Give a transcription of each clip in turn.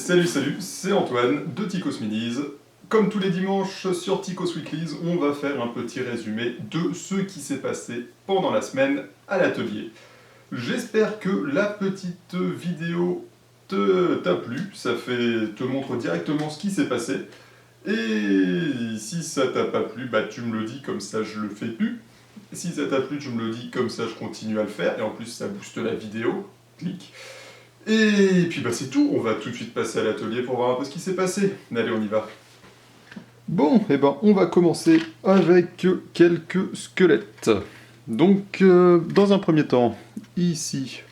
Salut, c'est Antoine de Ticos Minis. Comme tous les dimanches sur Ticos Weeklies, on va faire un petit résumé de ce qui s'est passé pendant la semaine à l'atelier. J'espère que la petite vidéo t'a plu, ça te montre directement ce qui s'est passé. Et si ça t'a pas plu, bah tu me le dis, comme ça je le fais plus. Si ça t'a plu, tu me le dis, comme ça je continue à le faire. Et en plus ça booste la vidéo. Clique. Et puis bah c'est tout, on va tout de suite passer à l'atelier pour voir un peu ce qui s'est passé. Allez, on y va. Bon, et ben on va commencer avec quelques squelettes. Donc, dans un premier temps, ici,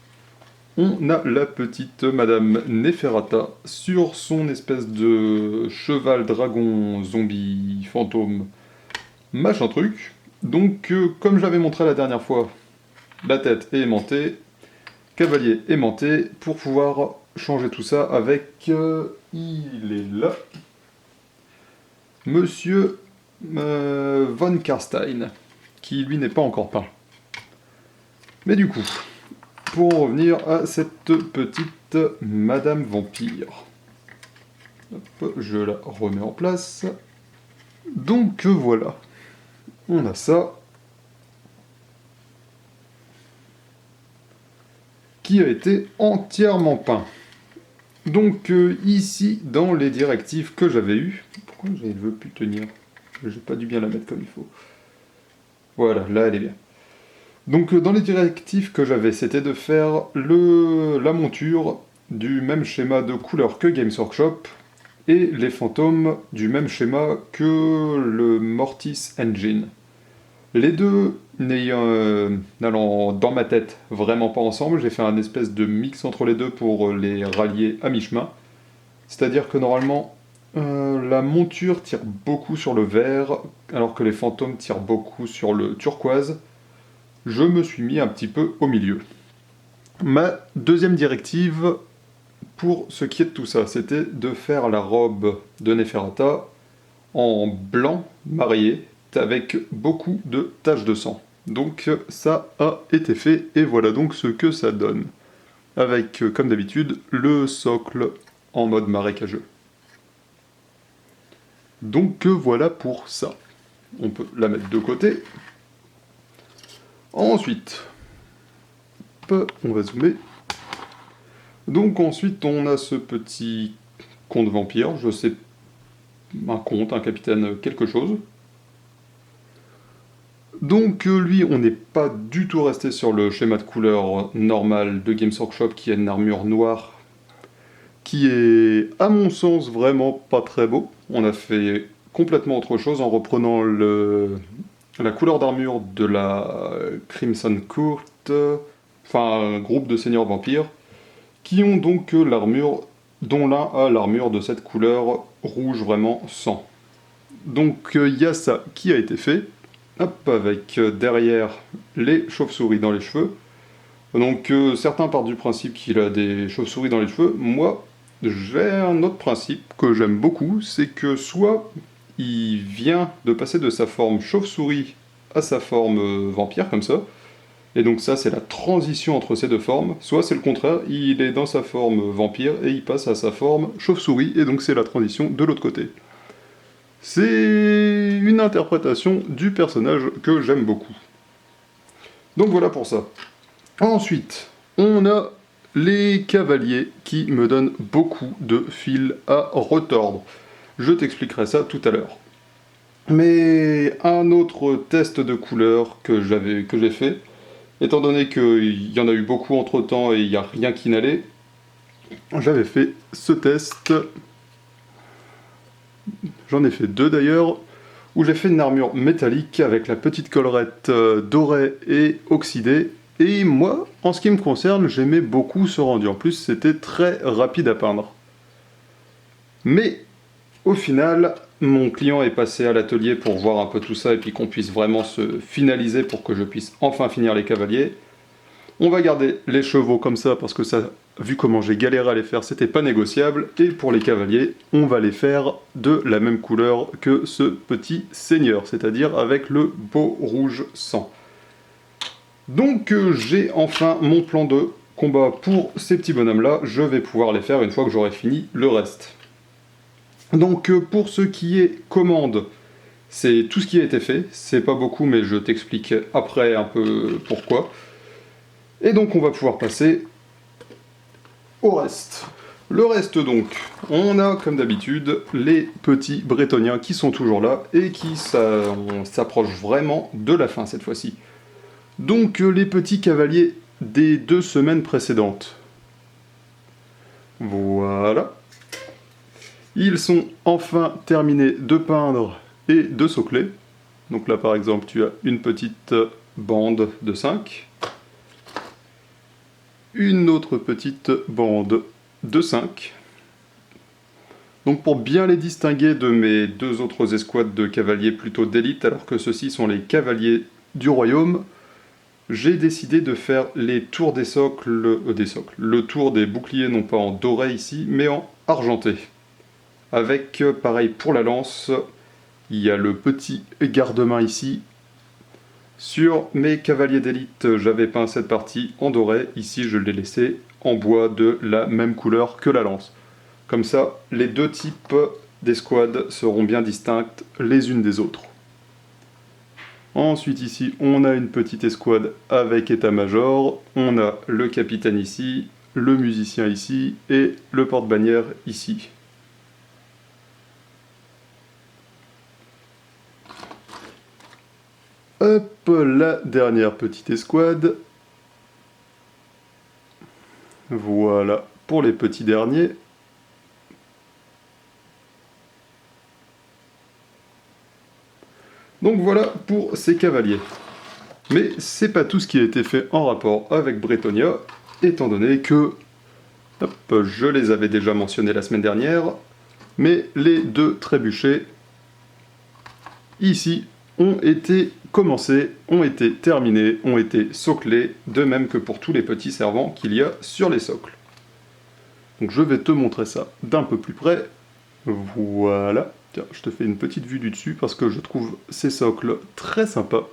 on a la petite Madame Neferata sur son espèce de cheval dragon zombie fantôme machin truc. Donc, comme j'avais montré la dernière fois, la tête est aimantée, cavalier aimanté, pour pouvoir changer tout ça avec, il est là, Monsieur von Karstein, qui lui n'est pas encore peint. Mais du coup, pour en revenir à cette petite Madame Vampire, hop, je la remets en place. Donc voilà, on a ça, qui a été entièrement peint. Donc ici, dans les directives que j'avais eues, pourquoi je ne veux plus tenir? J'ai pas dû bien la mettre comme il faut. Voilà, là elle est bien. Donc dans les directives que j'avais, c'était de faire la monture du même schéma de couleur que Games Workshop, et les fantômes du même schéma que le Mortis Engine. Les deux n'allant dans ma tête vraiment pas ensemble, j'ai fait un espèce de mix entre les deux pour les rallier à mi-chemin. C'est-à-dire que normalement, la monture tire beaucoup sur le vert, alors que les fantômes tirent beaucoup sur le turquoise. Je me suis mis un petit peu au milieu. Ma deuxième directive, pour ce qui est de tout ça, c'était de faire la robe de Neferata en blanc marié, avec beaucoup de taches de sang. Donc ça a été fait, et voilà donc ce que ça donne. Avec, comme d'habitude, le socle en mode marécageux. Donc voilà pour ça. On peut la mettre de côté. Ensuite, on va zoomer. Donc ensuite, on a ce petit conte vampire, je sais, un comte, un capitaine quelque chose. Donc lui, on n'est pas du tout resté sur le schéma de couleur normal de Games Workshop, qui a une armure noire, qui est, à mon sens, vraiment pas très beau. On a fait complètement autre chose en reprenant la couleur d'armure de la Crimson Court, enfin un groupe de seigneurs vampires, qui ont donc l'armure, dont l'un a l'armure de cette couleur rouge vraiment sang. Donc il y a ça qui a été fait. Hop, avec derrière les chauves-souris dans les cheveux. Donc certains partent du principe qu'il a des chauves-souris dans les cheveux. Moi, j'ai un autre principe que j'aime beaucoup, c'est que soit il vient de passer de sa forme chauve-souris à sa forme vampire, comme ça, et donc ça c'est la transition entre ces deux formes, soit c'est le contraire, il est dans sa forme vampire et il passe à sa forme chauve-souris, et donc c'est la transition de l'autre côté. C'est une interprétation du personnage que j'aime beaucoup. Donc voilà pour ça. Ensuite, on a les cavaliers qui me donnent beaucoup de fil à retordre. Je t'expliquerai ça tout à l'heure. Mais un autre test de couleur que j'ai fait, étant donné qu'il y en a eu beaucoup entre temps et il n'y a rien qui n'allait, j'avais fait ce test. J'en ai fait deux d'ailleurs, où j'ai fait une armure métallique avec la petite collerette dorée et oxydée. Et moi, en ce qui me concerne, j'aimais beaucoup ce rendu. En plus, c'était très rapide à peindre. Mais, au final, mon client est passé à l'atelier pour voir un peu tout ça et puis qu'on puisse vraiment se finaliser pour que je puisse enfin finir les cavaliers. On va garder les chevaux comme ça parce que ça, vu comment j'ai galéré à les faire, c'était pas négociable. Et pour les cavaliers, on va les faire de la même couleur que ce petit seigneur, c'est-à-dire avec le beau rouge sang. Donc j'ai enfin mon plan de combats pour ces petits bonhommes-là, je vais pouvoir les faire une fois que j'aurai fini le reste. Donc pour ce qui est commande, c'est tout ce qui a été fait. C'est pas beaucoup, mais je t'explique après un peu pourquoi. Et donc on va pouvoir passer au reste. Le reste donc, on a comme d'habitude les petits bretoniens qui sont toujours là et qui s'approchent vraiment de la fin cette fois-ci. Donc les petits cavaliers des 2 semaines précédentes. Voilà. Ils sont enfin terminés de peindre et de socler. Donc là par exemple tu as une petite bande de 5. Une autre petite bande de 5. Donc pour bien les distinguer de mes 2 autres escouades de cavaliers plutôt d'élite, alors que ceux-ci sont les cavaliers du royaume, j'ai décidé de faire les tours des socles, le tour des boucliers non pas en doré ici, mais en argenté. Avec, pareil pour la lance, il y a le petit garde-main ici. Sur mes cavaliers d'élite, j'avais peint cette partie en doré, ici je l'ai laissé en bois de la même couleur que la lance. Comme ça, les 2 types d'escouades seront bien distinctes les unes des autres. Ensuite ici, on a une petite escouade avec état-major, on a le capitaine ici, le musicien ici et le porte-bannière ici. Hop, la dernière petite escouade. Voilà, pour les petits derniers. Donc voilà pour ces cavaliers. Mais c'est pas tout ce qui a été fait en rapport avec Bretonnia, étant donné que, hop, je les avais déjà mentionnés la semaine dernière, mais les 2 trébuchets, ici, ont été commencés, ont été terminés, ont été soclés, de même que pour tous les petits servants qu'il y a sur les socles. Donc je vais te montrer ça d'un peu plus près. Voilà. Tiens, je te fais une petite vue du dessus parce que je trouve ces socles très sympas,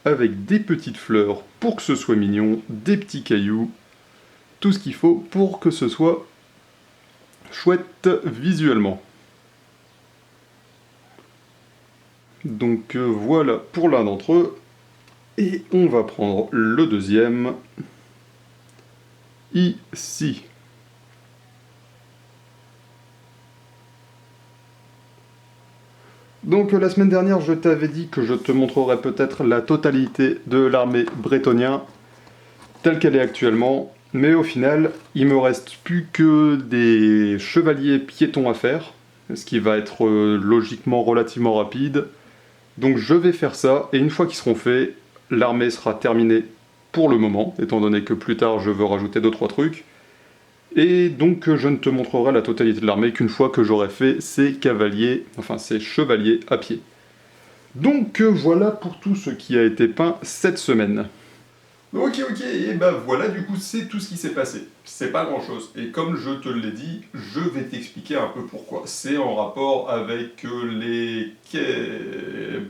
avec des petites fleurs pour que ce soit mignon, des petits cailloux, tout ce qu'il faut pour que ce soit chouette visuellement. Donc voilà pour l'un d'entre eux, et on va prendre le deuxième, ici. Donc la semaine dernière, je t'avais dit que je te montrerais peut-être la totalité de l'armée bretonnienne, telle qu'elle est actuellement, mais au final, il me reste plus que des chevaliers piétons à faire, ce qui va être logiquement relativement rapide. Donc je vais faire ça, et une fois qu'ils seront faits, l'armée sera terminée pour le moment, étant donné que plus tard je veux rajouter 2-3 trucs. Et donc je ne te montrerai la totalité de l'armée qu'une fois que j'aurai fait ces cavaliers, enfin ces chevaliers à pied. Donc voilà pour tout ce qui a été peint cette semaine. Ok, et ben voilà, du coup c'est tout ce qui s'est passé. C'est pas grand chose. Et comme je te l'ai dit, je vais t'expliquer un peu pourquoi. C'est en rapport avec les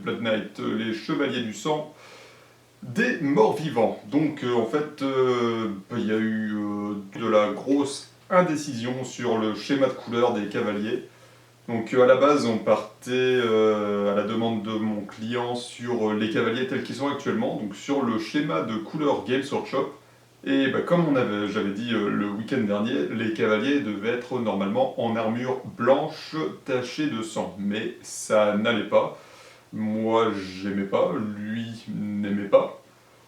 Blood Knight, les chevaliers du sang des morts vivants. Donc en fait, il y a eu de la grosse indécision sur le schéma de couleur des cavaliers. Donc à la base, on partait à la demande de mon client sur les cavaliers tels qu'ils sont actuellement, donc sur le schéma de couleur Games Workshop. Et comme j'avais dit le week-end dernier, les cavaliers devaient être normalement en armure blanche tachée de sang. Mais ça n'allait pas. Moi, j'aimais pas, lui n'aimait pas.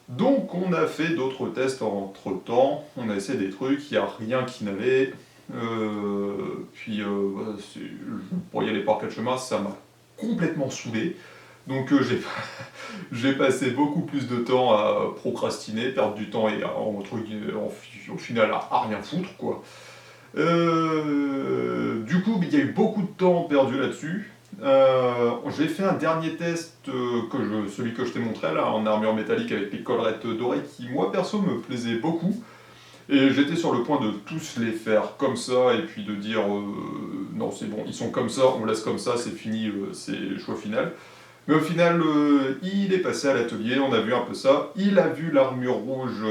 Donc on a fait d'autres tests entre-temps, on a essayé des trucs, il n'y a rien qui n'allait. Pour y aller par 4 chemins, ça m'a complètement saoulé. Donc j'ai passé beaucoup plus de temps à procrastiner, perdre du temps et au final à rien foutre, quoi. Du coup, il y a eu beaucoup de temps perdu là-dessus. J'ai fait un dernier test, celui que je t'ai montré là, en armure métallique avec les collerettes dorées, qui moi perso me plaisait beaucoup. Et j'étais sur le point de tous les faire comme ça, et puis de dire non c'est bon, ils sont comme ça, on laisse comme ça, c'est fini, c'est le choix final. Mais au final, il est passé à l'atelier, on a vu un peu ça, il a vu l'armure rouge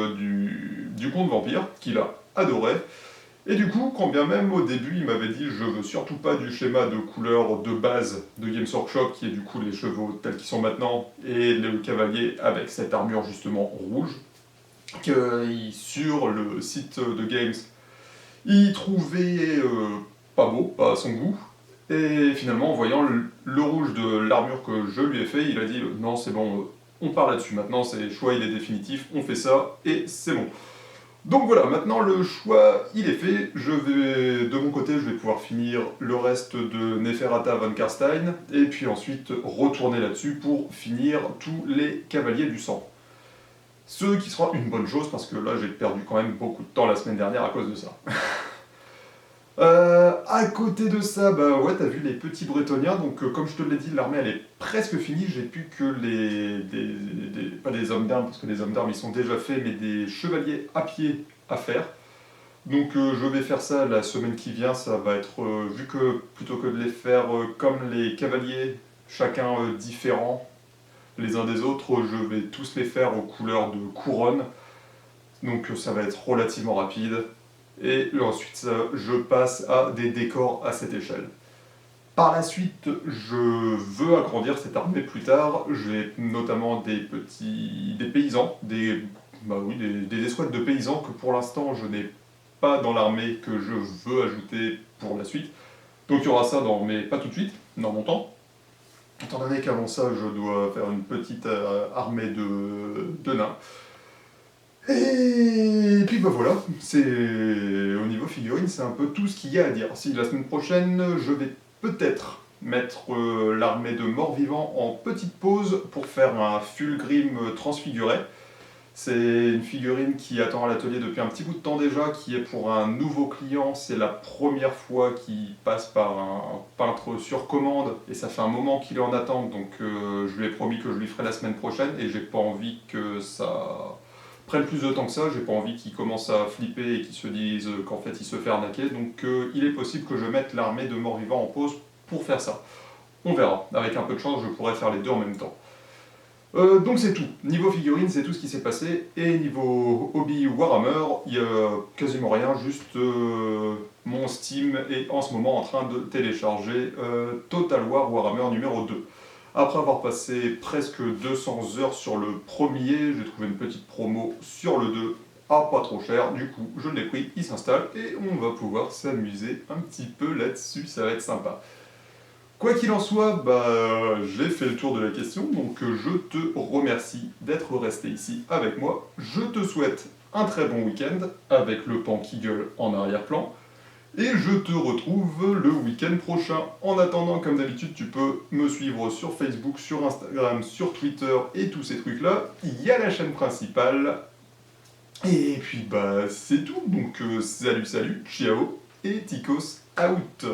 du conte vampire, qu'il a adoré. Et du coup, quand bien même au début il m'avait dit je veux surtout pas du schéma de couleur de base de Games Workshop, qui est du coup les chevaux tels qu'ils sont maintenant, et le cavalier avec cette armure justement rouge, que sur le site de Games, il trouvait pas beau, pas à son goût. Et finalement, en voyant le rouge de l'armure que je lui ai fait, il a dit non, c'est bon, on part là-dessus. Maintenant, c'est le choix, il est définitif, on fait ça et c'est bon. Donc voilà, maintenant le choix, il est fait. De mon côté, je vais pouvoir finir le reste de Neferata von Karstein et puis ensuite retourner là-dessus pour finir tous les cavaliers du sang. Ce qui sera une bonne chose parce que là, j'ai perdu quand même beaucoup de temps la semaine dernière à cause de ça. À côté de ça, bah ouais, t'as vu les petits Bretoniens, donc comme je te l'ai dit, l'armée elle est presque finie, j'ai plus que pas des hommes d'armes, parce que les hommes d'armes ils sont déjà faits, mais des chevaliers à pied à faire. Donc je vais faire ça la semaine qui vient, ça va être, vu que plutôt que de les faire comme les cavaliers, chacun différents les uns des autres, je vais tous les faire aux couleurs de couronne, donc ça va être relativement rapide. Et ensuite, je passe à des décors à cette échelle. Par la suite, je veux agrandir cette armée plus tard. J'ai notamment des paysans, des escouades de paysans que pour l'instant je n'ai pas dans l'armée, que je veux ajouter pour la suite. Donc il y aura ça mais pas tout de suite, dans mon temps. Étant donné qu'avant ça, je dois faire une petite armée de nains. Et puis bah voilà, c'est au niveau figurine, c'est un peu tout ce qu'il y a à dire. Si la semaine prochaine, je vais peut-être mettre l'armée de morts-vivants en petite pause pour faire un Fulgrim transfiguré. C'est une figurine qui attend à l'atelier depuis un petit bout de temps déjà, qui est pour un nouveau client. C'est la première fois qu'il passe par un peintre sur commande, et ça fait un moment qu'il est en attente, donc je lui ai promis que je lui ferai la semaine prochaine, et j'ai pas envie que ça prenne plus de temps que ça, j'ai pas envie qu'il commence à flipper et qu'il se dise qu'en fait il se fait arnaquer, donc il est possible que je mette l'armée de morts-vivants en pause pour faire ça. On verra, avec un peu de chance je pourrais faire les deux en même temps. Donc c'est tout. Niveau figurines, c'est tout ce qui s'est passé. Et niveau hobby Warhammer, il n'y a quasiment rien, juste mon Steam est en ce moment en train de télécharger Total War Warhammer numéro 2. Après avoir passé presque 200 heures sur le premier, j'ai trouvé une petite promo sur le 2 à pas trop cher. Du coup, je l'ai pris, il s'installe et on va pouvoir s'amuser un petit peu là-dessus, ça va être sympa. Quoi qu'il en soit, j'ai fait le tour de la question, donc je te remercie d'être resté ici avec moi. Je te souhaite un très bon week-end avec le pan qui gueule en arrière-plan. Et je te retrouve le week-end prochain. En attendant, comme d'habitude, tu peux me suivre sur Facebook, sur Instagram, sur Twitter et tous ces trucs-là. Il y a la chaîne principale. Et puis c'est tout. Donc salut, ciao et Ticos out.